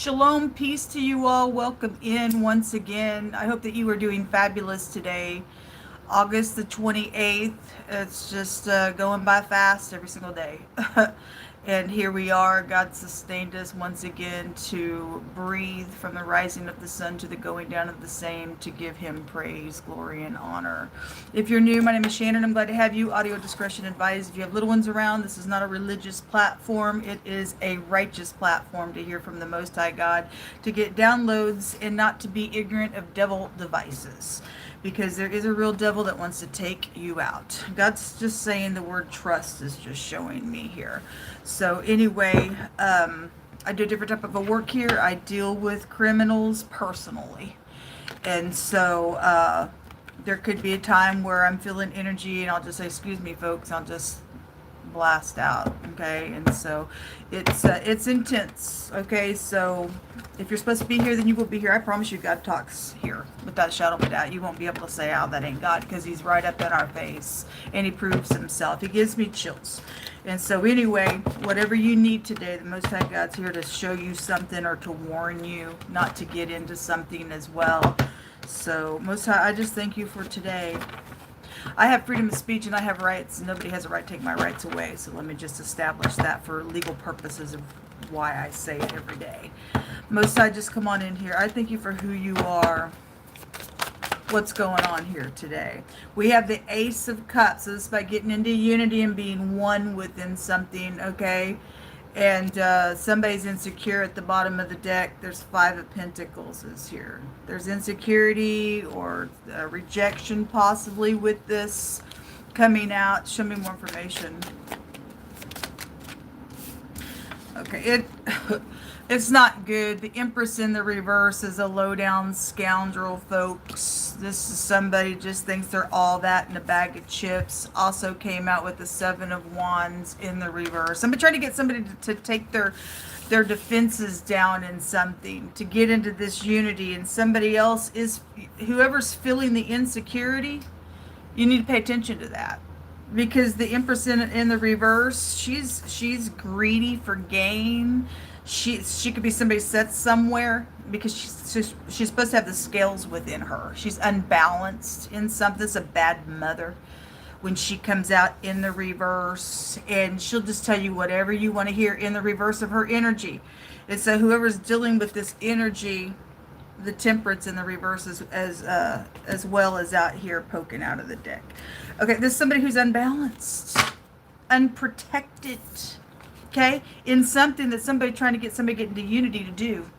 Shalom, peace to you all. Welcome in once again. I hope that you are doing fabulous today. August the 28th. It's just going by fast every single day. And here we are. God sustained us once again to breathe from the rising of the sun to the going down of the same, to give him praise, glory, and honor. If you're new, my name is Shannon. I'm glad to have you. Audio discretion advised. If you have little ones around, this is not a religious platform. It is a righteous platform to hear from the Most High God, to get downloads, and not to be ignorant of devil devices. Because there is a real devil that wants to take you out. God's just saying the word trust is just showing me here. So anyway, I do a different type of a work here. I deal with criminals personally. And so there could be a time where I'm feeling energy and I'll just say, excuse me, folks, I'll just blast out. Okay. And so it's intense. Okay. So if you're supposed to be here, then you will be here. I promise you, God talks here without a shadow of a doubt. You won't be able to say, oh, that ain't God, because he's right up in our face and he proves himself. He gives me chills. And so anyway, whatever you need today, the Most High God's here to show you something or to warn you not to get into something as well. So Most High, I just thank you for today. I have freedom of speech and I have rights. Nobody has a right to take my rights away. So let me just establish that for legal purposes of why I say it every day. Most High, just come on in here. I thank you for who you are. What's going on here today? We have the Ace of Cups. So this is by getting into unity and being one within something, okay? And somebody's insecure at the bottom of the deck. There's Five of Pentacles is here. There's insecurity or rejection possibly with this coming out. Show me more information. Okay, it's not good. The Empress in the reverse is a low-down scoundrel, folks. This is somebody just thinks they're all that in a bag of chips. Also came out with the Seven of Wands in the reverse. Somebody trying to get somebody to take their defenses down in something, to get into this unity, and somebody else is, whoever's feeling the insecurity, you need to pay attention to that. Because the Empress in the reverse, she's greedy for gain. She could be somebody set somewhere because she's supposed to have the scales within her. She's unbalanced in something. It's a bad mother when she comes out in the reverse, and she'll just tell you whatever you want to hear in the reverse of her energy. And so whoever's dealing with this energy, the Temperance in the reverse as well as out here poking out of the deck. Okay, this is somebody who's unbalanced, unprotected, okay, in something that somebody trying to get somebody get into unity to do.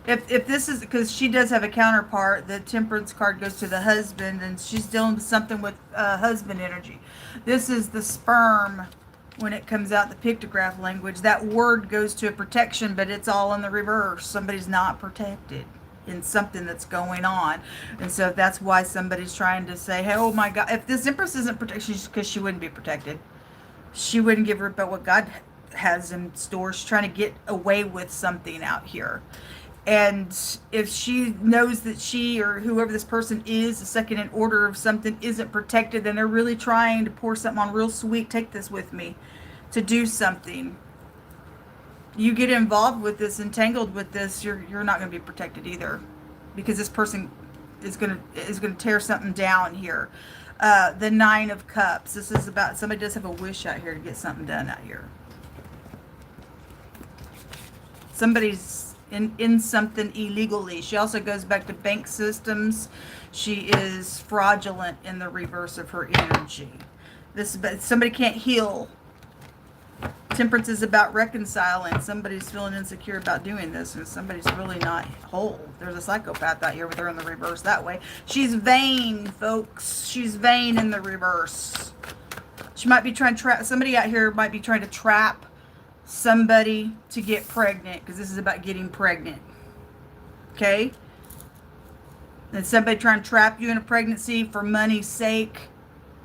If this is, because she does have a counterpart, the Temperance card goes to the husband, and she's dealing with something with husband energy. This is the sperm. When it comes out, the pictograph language, that word goes to a protection, but it's all in the reverse. Somebody's not protected in something that's going on. And so that's why somebody's trying to say, hey, oh my God, if this Empress isn't protected, because she wouldn't be protected. She wouldn't give her about what God has in store. She's trying to get away with something out here. And if she knows that she or whoever this person is, the second in order of something, isn't protected, then they're really trying to pour something on real sweet, take this with me, to do something. You get involved with this, entangled with this, you're not going to be protected either, because this person is going to tear something down here. The Nine of Cups. This is about somebody does have a wish out here to get something done out here. Somebody's in something illegally. She also goes back to bank systems. She is fraudulent in the reverse of her energy. Somebody can't heal. Temperance is about reconciling. Somebody's feeling insecure about doing this, and somebody's really not whole. There's a psychopath out here with her in the reverse that way. She's vain, folks. She's vain in the reverse. She might be trying to trap somebody out here. Might be trying to trap somebody to get pregnant, because this is about getting pregnant. Okay? And somebody trying to trap you in a pregnancy for money's sake,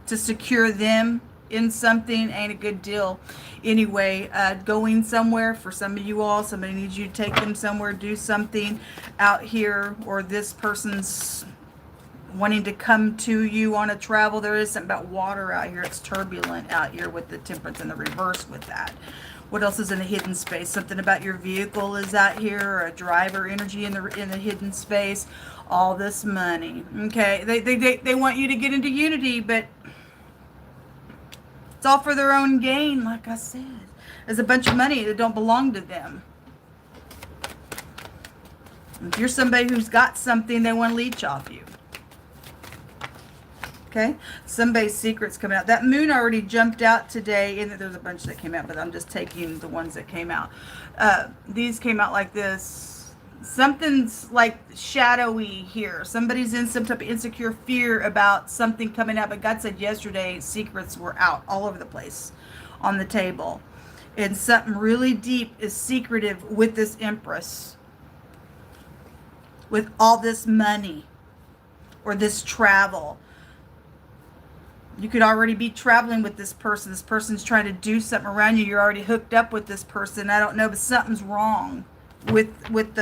to secure them in something, ain't a good deal. Anyway, going somewhere for some of you all, somebody needs you to take them somewhere, do something out here, or this person's wanting to come to you on a travel. There is something about water out here. It's turbulent out here with the Temperance in the reverse with that. What else is in the hidden space? Something about your vehicle is out here, or a driver energy in the hidden space. All this money. Okay, they want you to get into unity, but it's all for their own gain, like I said. There's a bunch of money that don't belong to them. If you're somebody who's got something, they want to leech off you. Okay? Somebody's secret's coming out. That moon already jumped out today. And there's a bunch that came out, but I'm just taking the ones that came out. These came out like this. Something's like shadowy here. Somebody's in some type of insecure fear about something coming out. But God said yesterday secrets were out all over the place on the table. And something really deep is secretive with this Empress. With all this money or this travel. You could already be traveling with this person. This person's trying to do something around you. You're already hooked up with this person. I don't know, but something's wrong with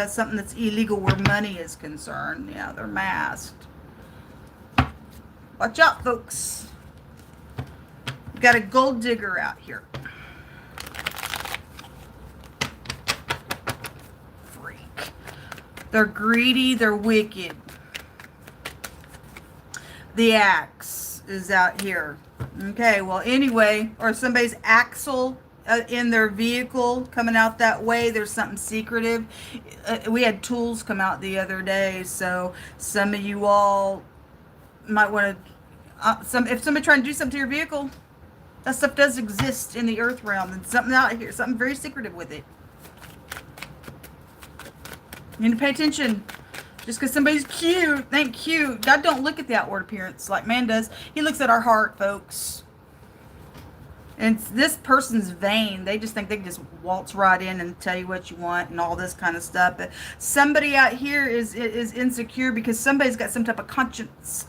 something that's illegal where money is concerned. Yeah, they're masked. Watch out, folks. We've got a gold digger out here. Freak. They're greedy. They're wicked. The axe is out here. Okay, well, anyway, or somebody's axle in their vehicle coming out that way. There's something secretive. We had tools come out the other day, so some of you all might want to if somebody trying to do something to your vehicle, that stuff does exist in the earth realm, and something out here, something very secretive with it. You need to pay attention. Just because somebody's cute, ain't cute. God don't look at the outward appearance like man does. He looks at our heart, folks. And this person's vain. They just think they can just waltz right in and tell you what you want and all this kind of stuff. But somebody out here is insecure because somebody's got some type of conscience.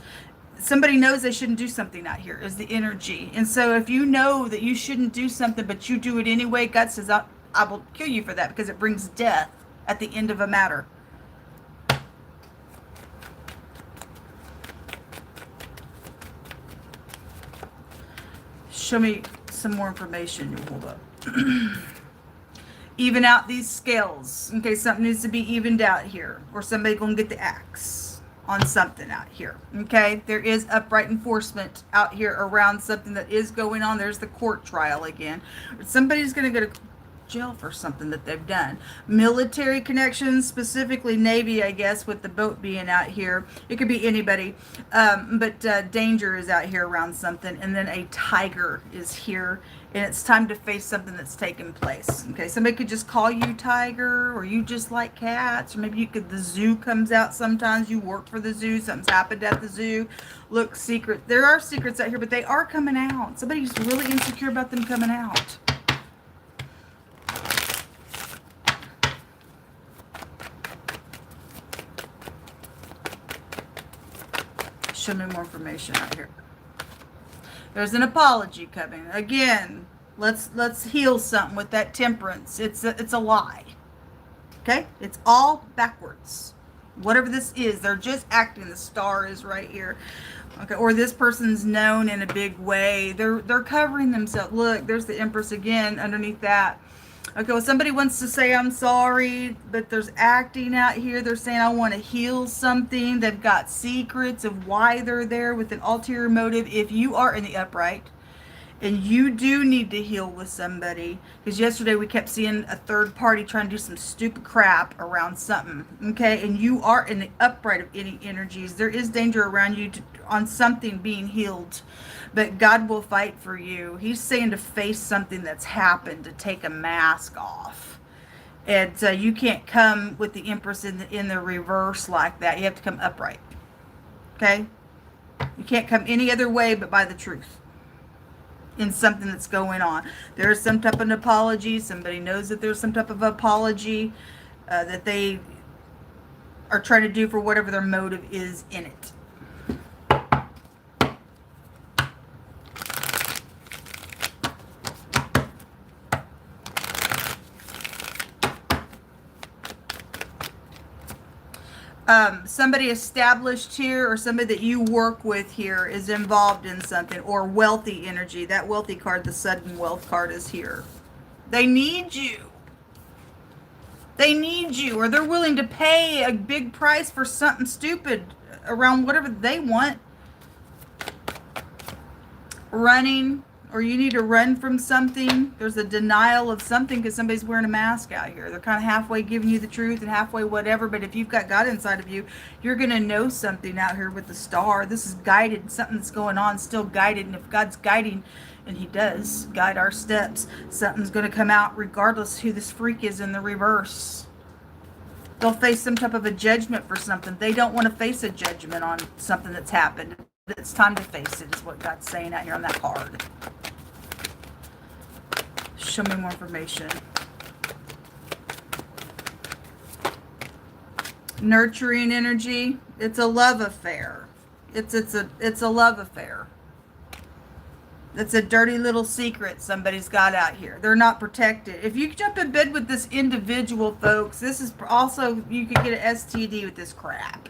Somebody knows they shouldn't do something out here, is the energy. And so if you know that you shouldn't do something, but you do it anyway, God says, I will kill you for that because it brings death at the end of a matter. Show me some more information. You hold up. Even out these scales. Okay, something needs to be evened out here. Or somebody gonna get the axe on something out here. Okay, there is upright enforcement out here around something that is going on. There's the court trial again. Somebody's gonna go to jail for something that they've done. Military connections, specifically Navy, I guess, with the boat being out here. It could be anybody, but danger is out here around something. And then a tiger is here, and it's time to face something that's taken place. Okay, somebody could just call you tiger, or you just like cats, or maybe you could, the zoo comes out sometimes. You work for the zoo, something's happened at the zoo. Look, secret. There are secrets out here, but they are coming out. Somebody's really insecure about them coming out. Show me more information out here. There's an apology coming. Again, let's heal something with that temperance. It's a lie. Okay? It's all backwards. Whatever this is, they're just acting. The star is right here. Okay, or this person's known in a big way. They're covering themselves. Look, there's the Empress again underneath that. Okay, well, somebody wants to say, I'm sorry, but there's acting out here. They're saying, I want to heal something. They've got secrets of why they're there with an ulterior motive. If you are in the upright and you do need to heal with somebody, because yesterday we kept seeing a third party trying to do some stupid crap around something, okay, and you are in the upright of any energies, there is danger around you on something being healed. But God will fight for you. He's saying to face something that's happened, to take a mask off. And you can't come with the Empress in the reverse like that. You have to come upright. Okay? You can't come any other way but by the truth in something that's going on. There's some type of apology. Somebody knows that there's some type of apology that they are trying to do for whatever their motive is in it. Somebody established here or somebody that you work with here is involved in something, or wealthy energy. That wealthy card, the sudden wealth card, is here. They need you. They need you, or they're willing to pay a big price for something stupid around whatever they want. Running, or you need to run from something. There's a denial of something because somebody's wearing a mask out here. They're kind of halfway giving you the truth and halfway whatever. But if you've got God inside of you, you're going to know something out here with the star. This is guided. Something that's going on, still guided. And if God's guiding, and he does guide our steps, something's going to come out regardless who this freak is in the reverse. They'll face some type of a judgment for something. They don't want to face a judgment on something that's happened. It's time to face it, is what God's saying out here on that card. Show me more information. Nurturing energy. It's a love affair. It's a love affair. It's a dirty little secret somebody's got out here. They're not protected. If you jump in bed with this individual, folks, this is also, you could get an STD with this crap.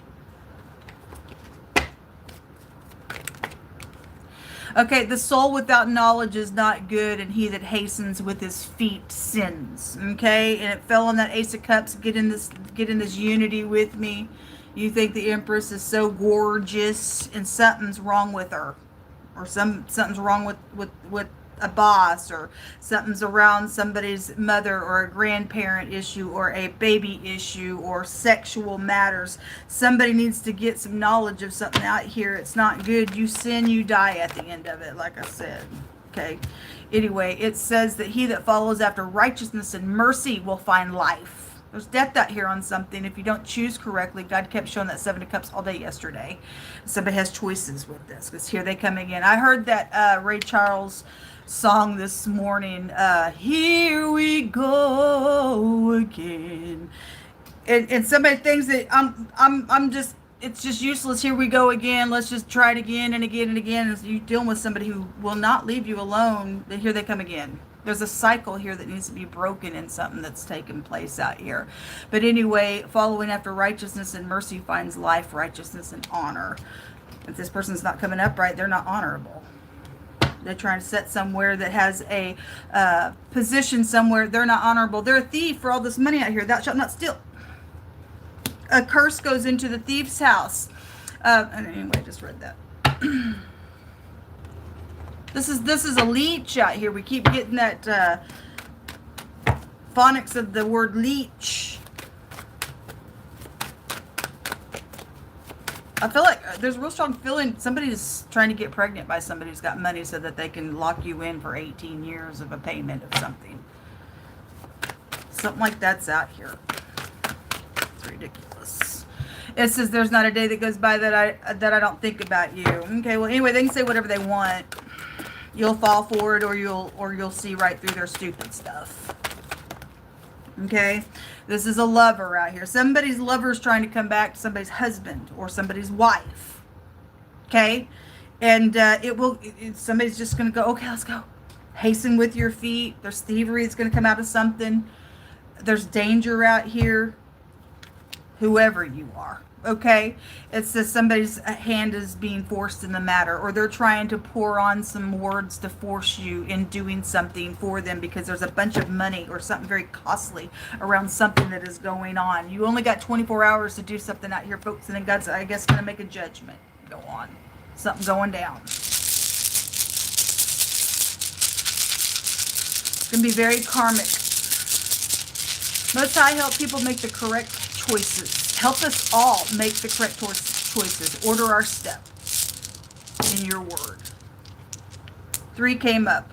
Okay, the soul without knowledge is not good, and he that hastens with his feet sins. Okay, and it fell on that Ace of Cups. Get in this unity with me. You think the Empress is so gorgeous, and something's wrong with her, or something's wrong with a boss, or something's around somebody's mother or a grandparent issue or a baby issue or sexual matters. Somebody needs to get some knowledge of something out here. It's not good. You sin, you die at the end of it, like I said. Okay. Anyway, it says that he that follows after righteousness and mercy will find life. There's death out here on something if you don't choose correctly. God kept showing that Seven of Cups all day yesterday. Somebody has choices with this, because here they come again. I heard that Ray Charles song this morning, here we go again, and somebody thinks that I'm just, it's just useless. Here we go again, let's just try it again and again and again. As you're dealing with somebody who will not leave you alone, then here they come again. There's a cycle here that needs to be broken in something that's taken place out here. But anyway, following after righteousness and mercy finds life, righteousness, and honor. If this person's not coming up right, they're not honorable. They're trying to set somewhere that has a position somewhere. They're not honorable. They're a thief for all this money out here. Thou shalt not steal. A curse goes into the thief's house. Anyway, I just read that. This is a leech out here. We keep getting that phonics of the word leech. I feel like there's a real strong feeling somebody's trying to get pregnant by somebody who's got money so that they can lock you in for 18 years of a payment of something. Something like that's out here. It's ridiculous. It says there's not a day that goes by that I don't think about you. Okay, well anyway, they can say whatever they want. You'll fall for it, or you'll see right through their stupid stuff. Okay, this is a lover out here. Somebody's lover is trying to come back to somebody's husband or somebody's wife. Okay, and somebody's just going to go, okay, let's go. Hasten with your feet. There's thievery that's going to come out of something. There's danger out here. Whoever you are. Okay, it says somebody's hand is being forced in the matter, or they're trying to pour on some words to force you in doing something for them because there's a bunch of money or something very costly around something that is going on. You only got 24 hours to do something out here, folks, and then God's, I guess, going to make a judgment. Go on. Something going down. It's going to be very karmic. Most High, help people make the correct choices. Help us all make the correct choices. Order our steps in your word. 3 came up.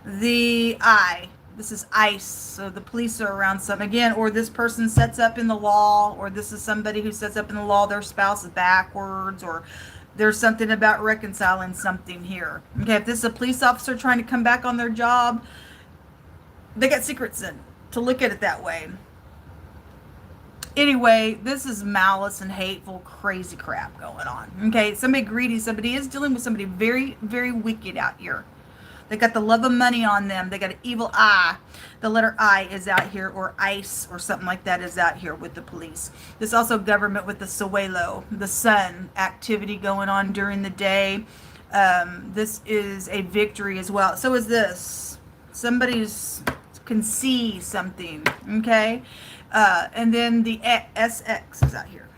The eye. This is ice. So the police are around something. Again, or this person sets up in the law, or this is somebody who sets up in the law their spouse is backwards, or there's something about reconciling something here. Okay, if this is a police officer trying to come back on their job, they got secrets in to look at it that way. Anyway, this is malice and hateful, crazy crap going on. Okay, somebody greedy, somebody is dealing with somebody very, very wicked out here. They got the love of money on them. They got an evil eye. The letter I is out here, or ice, or something like that is out here with the police. There's also government with the Suelo, the sun, activity going on during the day. This is a victory as well. So is this. Somebody's, it's can see something, okay? And then the SX is out here.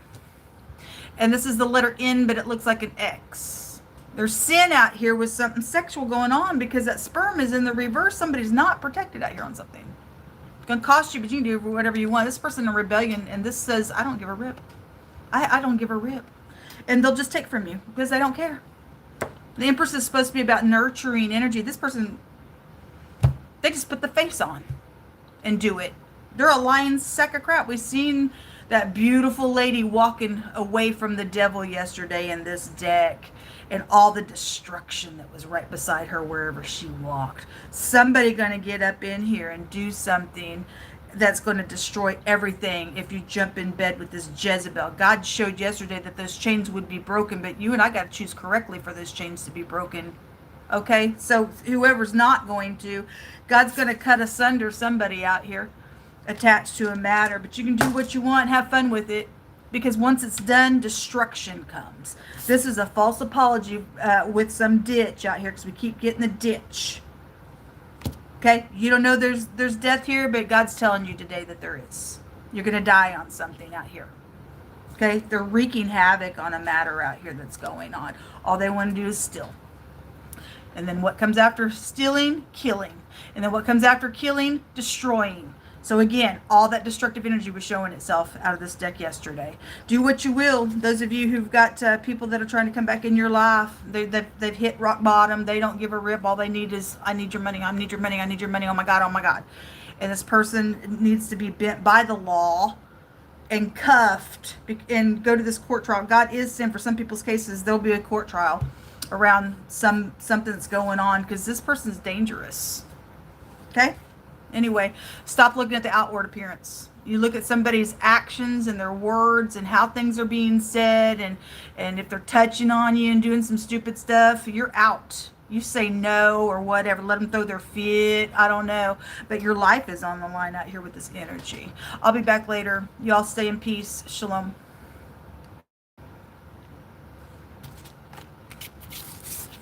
And this is the letter N, but it looks like an X. There's sin out here with something sexual going on because that sperm is in the reverse. Somebody's not protected out here on something. It's going to cost you, but you can do whatever you want. This person in rebellion, and this says, I don't give a rip. I don't give a rip. And they'll just take from you because they don't care. The Empress is supposed to be about nurturing energy. This person, they just put the face on and do it. They're a lying sack of crap. We've seen that beautiful lady walking away from the devil yesterday in this deck, and all the destruction that was right beside her wherever she walked. Somebody going to get up in here and do something that's going to destroy everything if you jump in bed with this Jezebel. God showed yesterday that those chains would be broken, but you and I got to choose correctly for those chains to be broken. Okay? So whoever's not going to, God's going to cut asunder somebody out here attached to a matter, but you can do what you want, have fun with it, because once it's done, destruction comes. This is a false apology with some ditch out here, because we keep getting the ditch. Okay, you don't know there's death here, but God's telling you today that there is. You're going to die on something out here. Okay, they're wreaking havoc on a matter out here that's going on. All they want to do is steal. And then what comes after stealing? Killing. And then what comes after killing? Destroying. So again, all that destructive energy was showing itself out of this deck yesterday. Do what you will. Those of you who've got people that are trying to come back in your life, they've hit rock bottom. They don't give a rip. All they need is, I need your money. I need your money. I need your money. Oh my God. Oh my God. And this person needs to be bent by the law and cuffed and go to this court trial. God is sin. For some people's cases, there'll be a court trial around something that's going on, because this person's dangerous. Okay? Anyway, stop looking at the outward appearance. You look at somebody's actions and their words and how things are being said, and if they're touching on you and doing some stupid stuff, you're out. You say no or whatever. Let them throw their fit. I don't know. But your life is on the line out here with this energy. I'll be back later. Y'all stay in peace. Shalom.